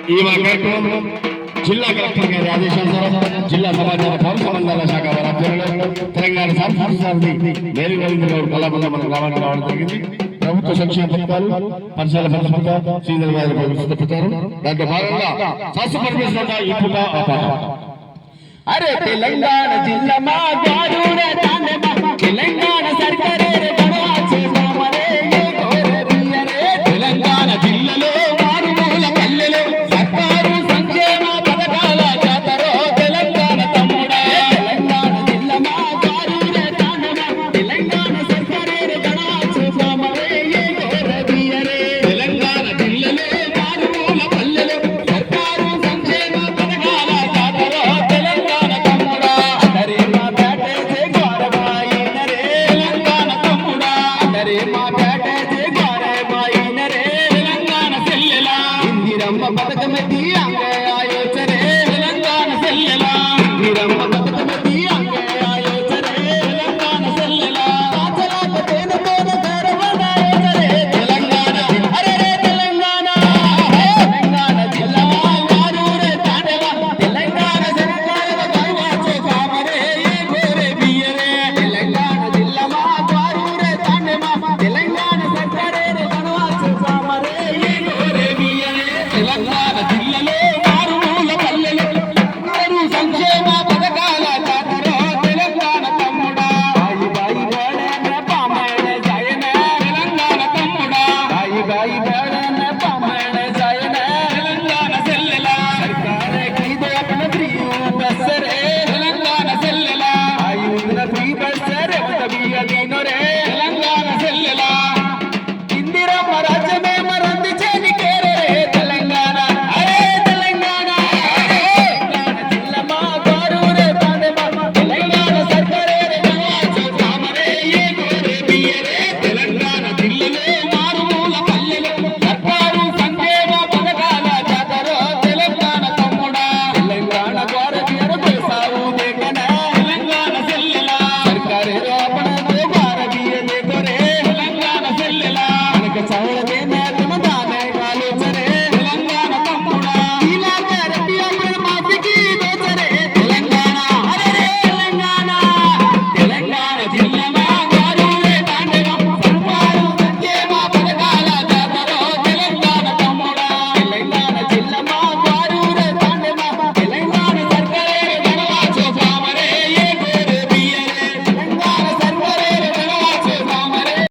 ఈ మా కార్యక్రమంలో జిల్లా కలెక్టర్ గారి ఆదేశానుసారం జిల్లా సమాచార పౌర సంబంధాల శాఖ వారి ఆధ్వర్యంలో తెలంగాణ సాంస్కృతిక సారథి మేరీ రవీంద్ర గౌడ్ కళాబంధం మన గ్రామానికి రావడం జరిగింది. ప్రభుత్వ సంక్షేమ పథకాలు పరిసర పథకాలు శ్రీధర్ గారి ప్రచారం దాంట్లో భాగంగా శాస్త్ర పరిమిత ఈ పూట ఆ పాట. అరే తెలంగాణ జిల్లా మా గారు తెలంగాణ సర్కారే